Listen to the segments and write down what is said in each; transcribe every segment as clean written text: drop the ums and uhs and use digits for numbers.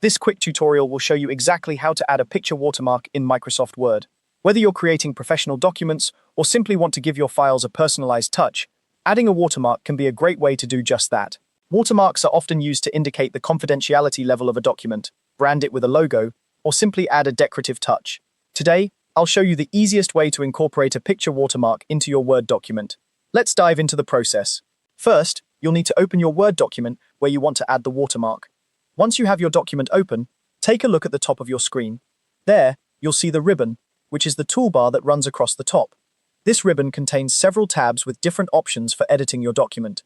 This quick tutorial will show you exactly how to add a picture watermark in Microsoft Word. Whether you're creating professional documents or simply want to give your files a personalized touch, adding a watermark can be a great way to do just that. Watermarks are often used to indicate the confidentiality level of a document, brand it with a logo, or simply add a decorative touch. Today, I'll show you the easiest way to incorporate a picture watermark into your Word document. Let's dive into the process. First, you'll need to open your Word document where you want to add the watermark. Once you have your document open, take a look at the top of your screen. There, you'll see the ribbon, which is the toolbar that runs across the top. This ribbon contains several tabs with different options for editing your document.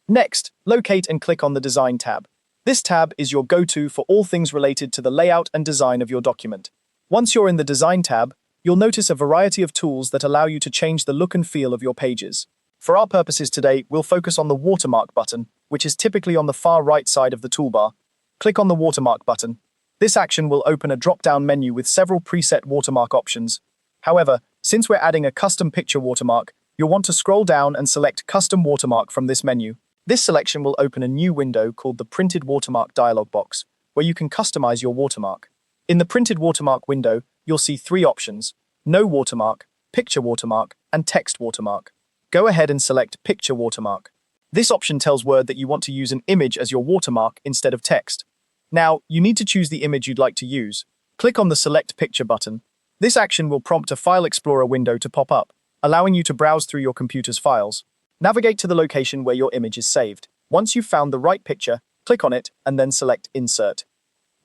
Next, locate and click on the Design tab. This tab is your go-to for all things related to the layout and design of your document. Once you're in the Design tab, you'll notice a variety of tools that allow you to change the look and feel of your pages. For our purposes today, we'll focus on the Watermark button, which is typically on the far right side of the toolbar. Click on the Watermark button. This action will open a drop-down menu with several preset watermark options. However, since we're adding a custom picture watermark, you'll want to scroll down and select Custom Watermark from this menu. This selection will open a new window called the Printed Watermark dialog box, where you can customize your watermark. In the Printed Watermark window, you'll see three options: No Watermark, Picture Watermark, and Text Watermark. Go ahead and select Picture Watermark. This option tells Word that you want to use an image as your watermark instead of text. Now, you need to choose the image you'd like to use. Click on the Select Picture button. This action will prompt a File Explorer window to pop up, allowing you to browse through your computer's files. Navigate to the location where your image is saved. Once you've found the right picture, click on it and then select Insert.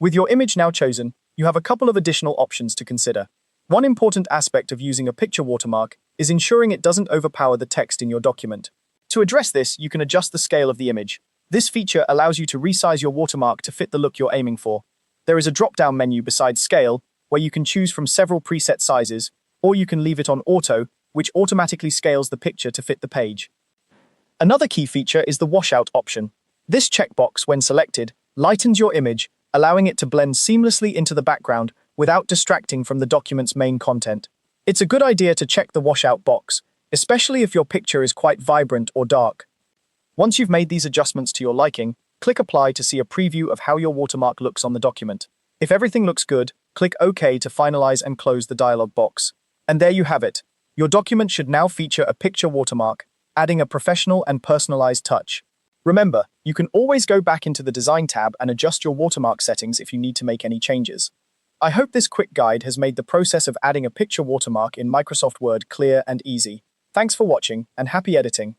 With your image now chosen, you have a couple of additional options to consider. One important aspect of using a picture watermark is ensuring it doesn't overpower the text in your document. To address this, you can adjust the scale of the image. This feature allows you to resize your watermark to fit the look you're aiming for. There is a drop-down menu beside Scale, where you can choose from several preset sizes, or you can leave it on Auto, which automatically scales the picture to fit the page. Another key feature is the washout option. This checkbox, when selected, lightens your image, allowing it to blend seamlessly into the background without distracting from the document's main content. It's a good idea to check the washout box, especially if your picture is quite vibrant or dark. Once you've made these adjustments to your liking, click Apply to see a preview of how your watermark looks on the document. If everything looks good, click OK to finalize and close the dialog box. And there you have it. Your document should now feature a picture watermark, adding a professional and personalized touch. Remember, you can always go back into the Design tab and adjust your watermark settings if you need to make any changes. I hope this quick guide has made the process of adding a picture watermark in Microsoft Word clear and easy. Thanks for watching, and happy editing.